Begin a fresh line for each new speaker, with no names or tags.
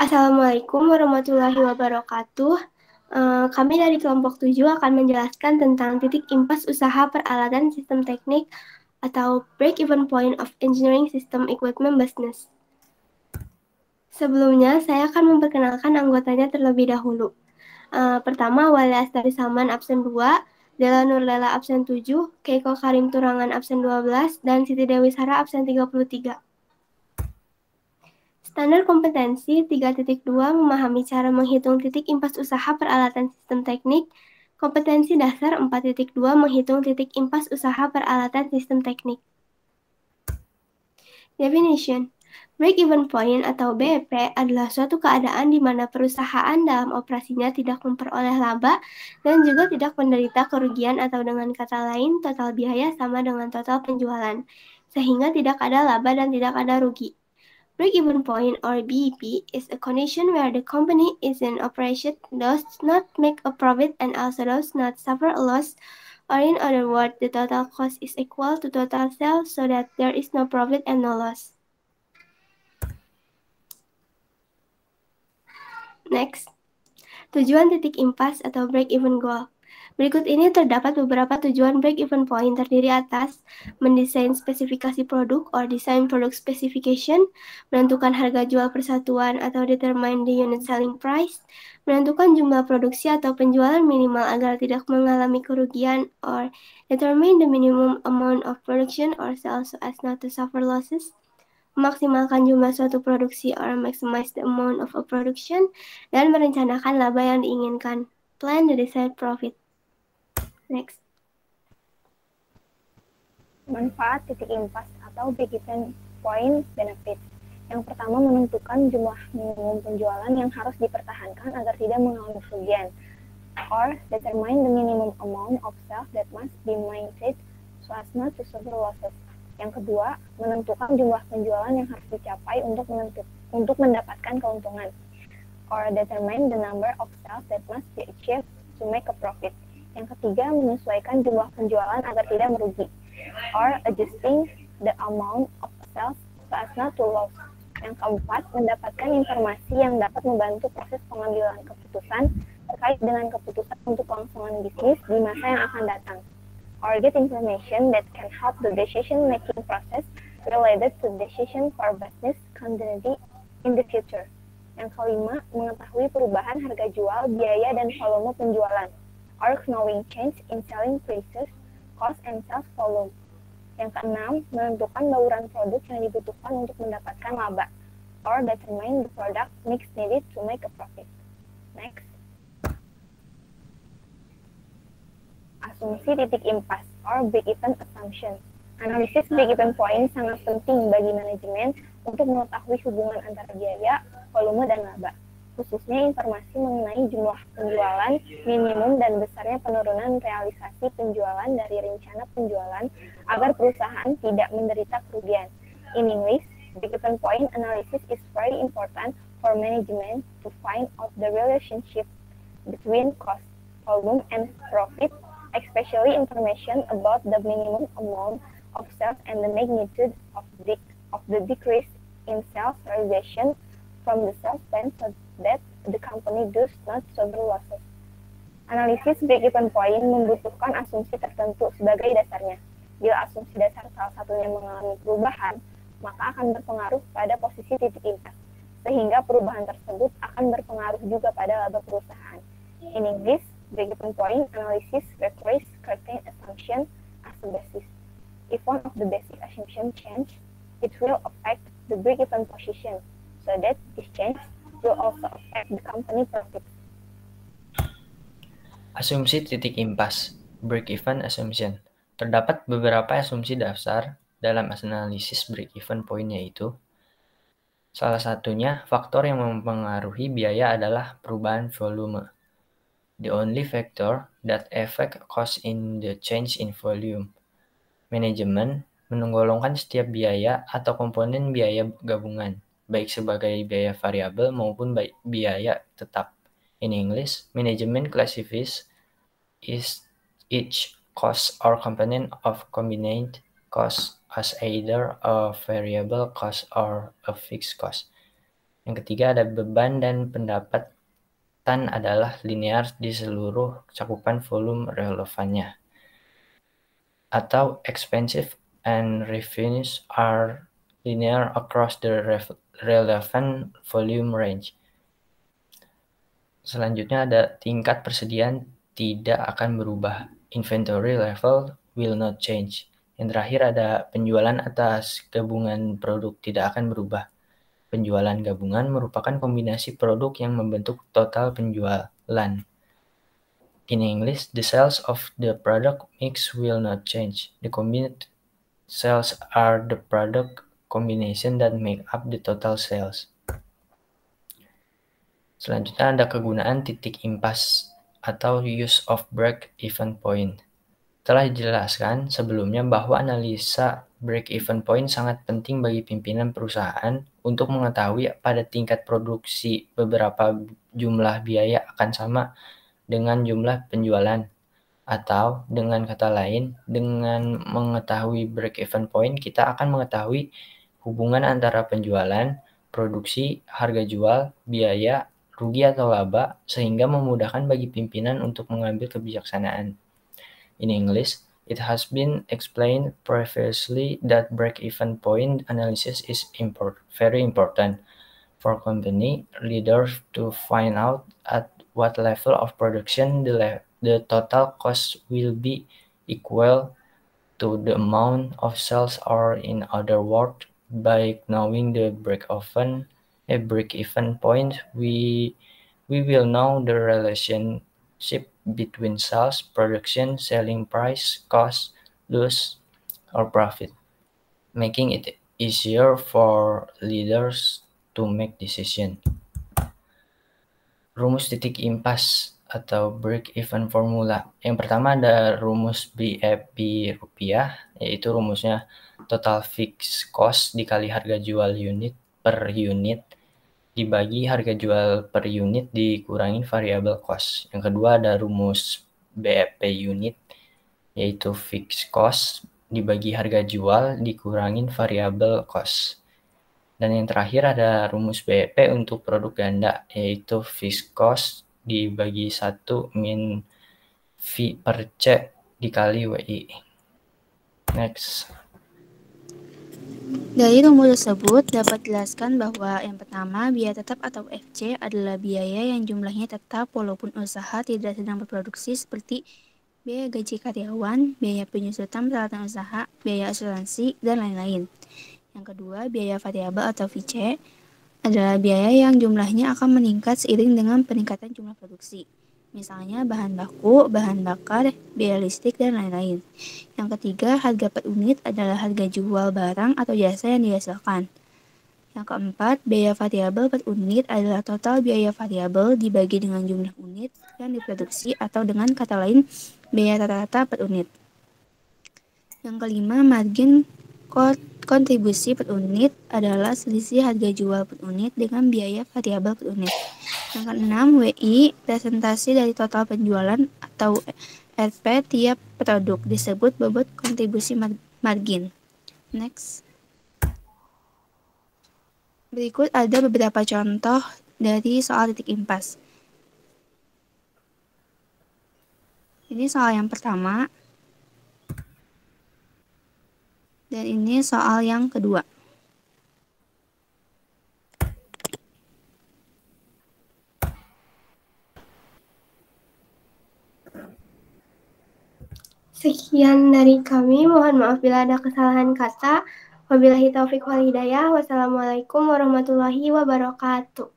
Assalamualaikum warahmatullahi wabarakatuh. Kami dari kelompok 7 akan menjelaskan tentang titik impas usaha peralatan sistem teknik atau break-even point of engineering system equipment business. Sebelumnya, saya akan memperkenalkan anggotanya terlebih dahulu. Pertama, Wali Astari Salman absen 2, Dela Nurlela absen 7, Keiko Karim Turangan absen 12, dan Siti Dewi Sara absen 33. Standar kompetensi 3.2 memahami cara menghitung titik impas usaha peralatan sistem teknik. Kompetensi dasar 4.2 menghitung titik impas usaha peralatan sistem teknik. Definition. Break-even point atau BEP adalah suatu keadaan di mana perusahaan dalam operasinya tidak memperoleh laba dan juga tidak menderita kerugian atau dengan kata lain total biaya sama dengan total penjualan, sehingga tidak ada laba dan tidak ada rugi. Break-even point or BEP is a condition where the company is in operation, does not make a profit and also does not suffer a loss, or in other words, the total cost is equal to total sales so that there is no profit and no loss. Next, tujuan titik impas atau break-even goal. Berikut ini terdapat beberapa tujuan break-even point terdiri atas mendesain spesifikasi produk or design product specification, menentukan harga jual persatuan atau determine the unit selling price, menentukan jumlah produksi atau penjualan minimal agar tidak mengalami kerugian or determine the minimum amount of production or sales so as not to suffer losses, memaksimalkan jumlah suatu produksi or maximize the amount of a production, dan merencanakan laba yang diinginkan. Plan the desired profit. Next.
Manfaat titik impas atau break-even point benefit. Yang pertama, menentukan jumlah minimum penjualan yang harus dipertahankan agar tidak mengalami kerugian. Or, determine the minimum amount of sales that must be maintained so as not to suffer losses. Yang kedua, menentukan jumlah penjualan yang harus dicapai untuk mendapatkan keuntungan. Or, determine the number of sales that must be achieved to make a profit. Yang ketiga, menyesuaikan jumlah penjualan agar tidak merugi. Or, adjusting the amount of sales so as not to lose. Yang keempat, mendapatkan informasi yang dapat membantu proses pengambilan keputusan terkait dengan keputusan untuk kelangsungan bisnis di masa yang akan datang. Or get information that can help the decision-making process related to decision for business continuity in the future. Yang kelima, mengetahui perubahan harga jual, biaya, dan volume penjualan. Or knowing change in selling prices, cost, and sales volume. Yang keenam, menentukan bauran produk yang dibutuhkan untuk mendapatkan laba. Or determine the product mix needed to make a profit. Next. Asumsi titik impas or break-even assumption. Analisis break-even point sangat penting bagi manajemen untuk mengetahui hubungan antara biaya, volume, dan laba. Khususnya informasi mengenai jumlah penjualan, minimum dan besarnya penurunan realisasi penjualan dari rencana penjualan agar perusahaan tidak menderita kerugian. In English, break-even point analysis is very important for management to find out the relationship between cost, volume, and profit, especially information about the minimum amount of sales and the magnitude of the decrease in sales realization from the sales plan so that the company does not suffer losses. Analisis break-even point membutuhkan asumsi tertentu sebagai dasarnya. Bila asumsi dasar salah satunya mengalami perubahan, maka akan berpengaruh pada posisi titik impas, sehingga perubahan tersebut akan berpengaruh juga pada laba perusahaan. In English, break-even point analysis requires certain assumption as a basis. If one of the basic assumptions change, it will affect the break-even position, so that this change will also affect the company profit.
Asumsi titik impas, break-even assumption. Terdapat beberapa asumsi dasar dalam analisis break-even point, yaitu salah satunya faktor yang mempengaruhi biaya adalah perubahan volume. The only factor that affect cost in the change in volume. Manajemen menggolongkan setiap biaya atau komponen biaya gabungan, baik sebagai biaya variabel maupun biaya tetap. In English, management classifies each cost or component of combined cost as either a variable cost or a fixed cost. Yang ketiga ada beban dan pendapatan adalah linear di seluruh cakupan volume relevannya. Atau expensive and revenues are linear across the relevant volume range. Selanjutnya ada tingkat persediaan tidak akan berubah. Inventory level will not change. Yang terakhir ada penjualan atas gabungan produk tidak akan berubah. Penjualan gabungan merupakan kombinasi produk yang membentuk total penjualan. In English, the sales of the product mix will not change. The combined sales are the product combination that make up the total sales. Selanjutnya ada kegunaan titik impas atau use of break-even point. Telah dijelaskan sebelumnya bahwa analisa break-even point sangat penting bagi pimpinan perusahaan untuk mengetahui pada tingkat produksi beberapa jumlah biaya akan sama dengan jumlah penjualan. Atau dengan kata lain, dengan mengetahui break-even point, kita akan mengetahui hubungan antara penjualan, produksi, harga jual, biaya, rugi atau laba, sehingga memudahkan bagi pimpinan untuk mengambil kebijaksanaan. In English, it has been explained previously that break-even point analysis is very important for company leaders to find out at what level of production the total cost will be equal to the amount of sales, or in other words, by knowing the break-even point, we will know the relationship between sales, production, selling price, cost, loss, or profit, making it easier for leaders to make decision. Rumus titik impas atau break-even formula. Yang pertama ada rumus BEP rupiah, yaitu rumusnya total fixed cost dikali harga jual unit per unit dibagi harga jual per unit dikurangi variable cost. Yang kedua ada rumus BEP unit, yaitu fixed cost dibagi harga jual dikurangin variable cost. Dan yang terakhir ada rumus BEP untuk produk ganda, yaitu fixed cost dibagi 1 min V per C dikali WI. Next.
Dari rumus tersebut dapat dijelaskan bahwa yang pertama, biaya tetap atau FC adalah biaya yang jumlahnya tetap walaupun usaha tidak sedang berproduksi, seperti biaya gaji karyawan, biaya penyusutan peralatan usaha, biaya asuransi, dan lain-lain. Yang kedua, biaya variabel atau VC adalah biaya yang jumlahnya akan meningkat seiring dengan peningkatan jumlah produksi. Misalnya bahan baku, bahan bakar, biaya listrik, dan lain-lain. Yang ketiga, harga per unit adalah harga jual barang atau jasa yang dihasilkan. Yang keempat, biaya variabel per unit adalah total biaya variabel dibagi dengan jumlah unit yang diproduksi, atau dengan kata lain, biaya rata-rata per unit. Yang kelima, margin kontribusi per unit adalah selisih harga jual per unit dengan biaya variabel per unit. Yang keenam, WI, presentasi dari total penjualan atau RP tiap produk, disebut bobot kontribusi margin. Next. Berikut ada beberapa contoh dari soal titik impas. Ini soal yang pertama. Dan ini soal yang kedua.
Sekian dari kami, mohon maaf bila ada kesalahan kata. Wabillahi taufiq wal hidayah. Wassalamualaikum warahmatullahi wabarakatuh.